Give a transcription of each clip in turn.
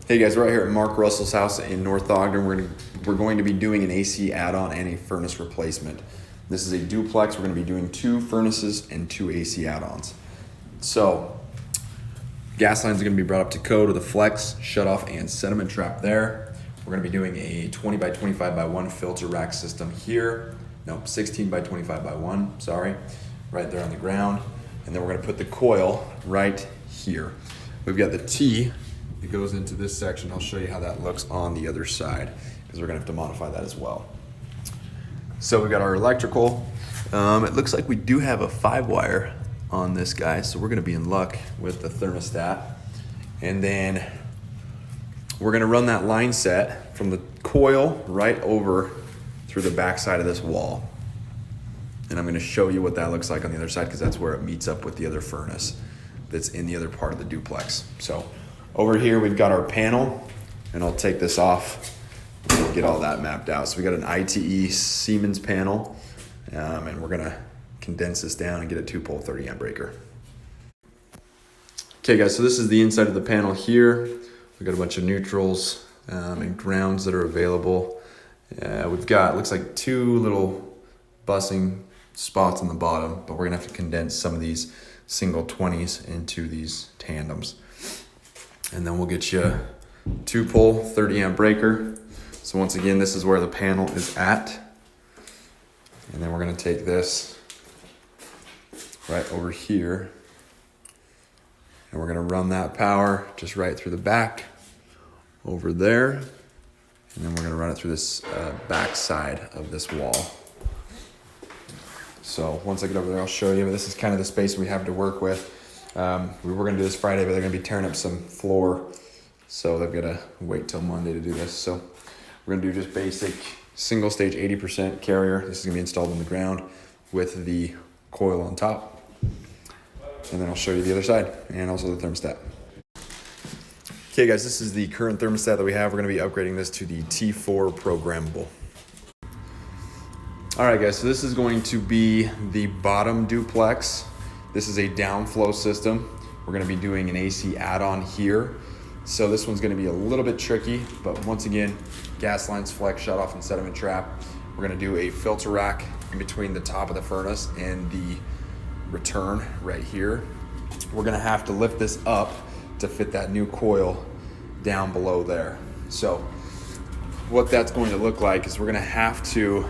Hey guys, we're right here at Mark Russell's house in North Ogden. We're going to be doing an AC add-on and a furnace replacement. This is a duplex. We're going to be doing 2 furnaces and 2 AC add-ons. So, gas lines are going to be brought up to code with a flex, shutoff, and sediment trap there. We're going to be doing a 20 by 25 by 1 filter rack system here. No, 16 by 25 by 1, sorry. Right there on the ground. And then we're going to put the coil right here. We've got the T. It goes into this section. I'll show you how that looks on the other side because we're gonna have to modify that as well. So we've got our electrical. It looks like we do have a 5-wire on this guy, so we're gonna be in luck with the thermostat. And then we're gonna run that line set from the coil right over through the back side of this wall. And I'm gonna show you what that looks like on the other side because that's where it meets up with the other furnace that's in the other part of the duplex. So over here, we've got our panel, and I'll take this off and we'll get all that mapped out. So we got an ITE Siemens panel, and we're gonna condense this down and get a 2-pole 30 amp breaker. Okay guys, so this is the inside of the panel here. We've got a bunch of neutrals and grounds that are available. We've got, looks like 2 little busing spots on the bottom, but we're gonna have to condense some of these single 20s into these tandems. And then we'll get you a 2-pole 30 amp breaker. So once again, this is where the panel is at. And then we're gonna take this right over here and we're gonna run that power just right through the back over there. And then we're gonna run it through this back side of this wall. So once I get over there, I'll show you, but this is kind of the space we have to work with. We were gonna do this Friday, but they're gonna be tearing up some floor. So they've gotta wait till Monday to do this. So we're gonna do just basic single stage 80% carrier. This is gonna be installed on the ground with the coil on top. And then I'll show you the other side and also the thermostat. Okay guys, this is the current thermostat that we have. We're gonna be upgrading this to the T4 programmable. All right guys, so this is going to be the bottom duplex. This is a downflow system. We're gonna be doing an AC add-on here. So this one's gonna be a little bit tricky, but once again, gas lines, flex, shutoff, and sediment trap. We're gonna do a filter rack in between the top of the furnace and the return right here. We're gonna have to lift this up to fit that new coil down below there. So what that's going to look like is we're gonna have to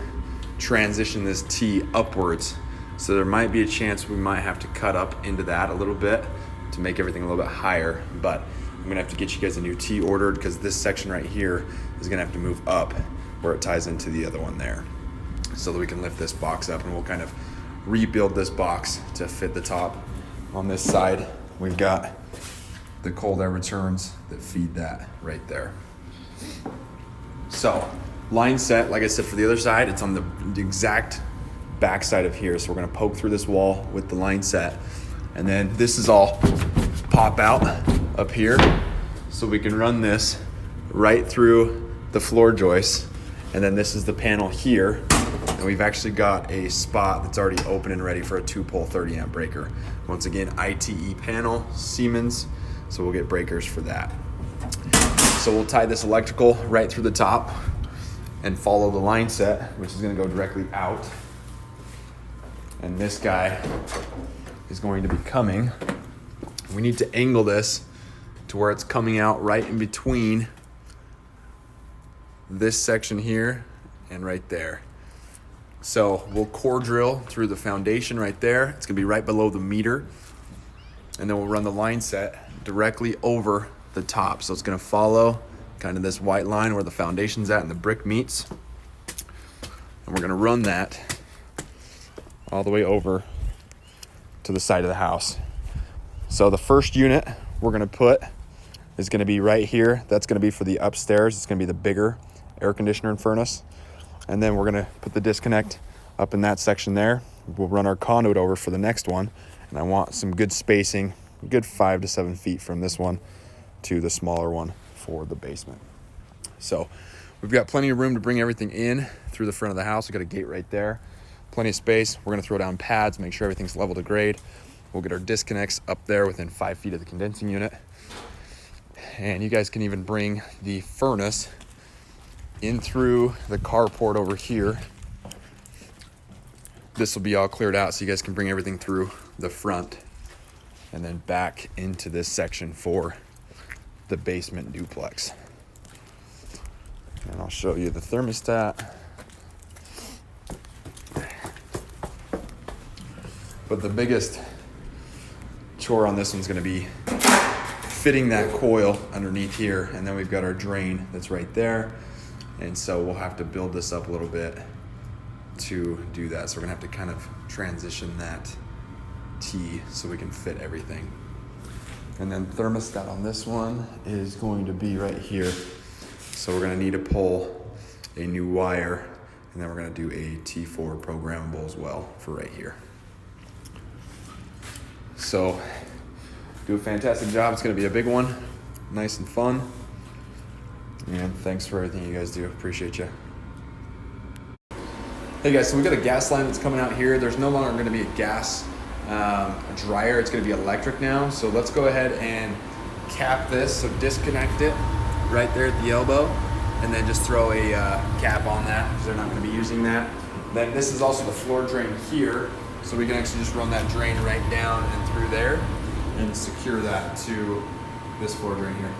transition this T upwards. So there might be a chance we might have to cut up into that a little bit to make everything a little bit higher, but I'm gonna have to get you guys a new T ordered because this section right here is gonna have to move up where it ties into the other one there so that we can lift this box up, and we'll kind of rebuild this box to fit the top. On this side, we've got the cold air returns that feed that right there. So line set, like I said, for the other side, it's on the exact back side of here. So we're gonna poke through this wall with the line set. And then this is all pop out up here. So we can run this right through the floor joist. And then this is the panel here. And we've actually got a spot that's already open and ready for a 2-pole 30 amp breaker. Once again, ITE panel, Siemens. So we'll get breakers for that. So we'll tie this electrical right through the top and follow the line set, which is gonna go directly out. And this guy is going to be coming. We need to angle this to where it's coming out right in between this section here and right there. So we'll core drill through the foundation right there. It's gonna be right below the meter. And then we'll run the line set directly over the top. So it's gonna follow kind of this white line where the foundation's at and the brick meets. And we're gonna run that all the way over to the side of the house. So the first unit we're gonna put is gonna be right here. That's gonna be for the upstairs. It's gonna be the bigger air conditioner and furnace. And then we're gonna put the disconnect up in that section there. We'll run our conduit over for the next one. And I want some good spacing, a good 5 to 7 feet from this one to the smaller one for the basement. So we've got plenty of room to bring everything in through the front of the house. We've got a gate right there. Plenty of space. We're gonna throw down pads, make sure everything's level to grade. We'll get our disconnects up there within 5 feet of the condensing unit. And you guys can even bring the furnace in through the carport over here. This will be all cleared out so you guys can bring everything through the front and then back into this section for the basement duplex. And I'll show you the thermostat. But the biggest chore on this one's gonna be fitting that coil underneath here, and then we've got our drain that's right there. And so we'll have to build this up a little bit to do that. So we're gonna have to kind of transition that T so we can fit everything. And then thermostat on this one is going to be right here. So we're gonna need to pull a new wire, and then we're gonna do a T4 programmable as well for right here. So do a fantastic job. It's gonna be a big one, nice and fun. And thanks for everything you guys do. Appreciate you. Hey guys, so we've got a gas line that's coming out here. There's no longer gonna be a gas dryer. It's gonna be electric now. So let's go ahead and cap this. So disconnect it right there at the elbow, and then just throw a cap on that because they're not gonna be using that. Then this is also the floor drain here. So we can actually just run that drain right down and through there and secure that to this floor drain here.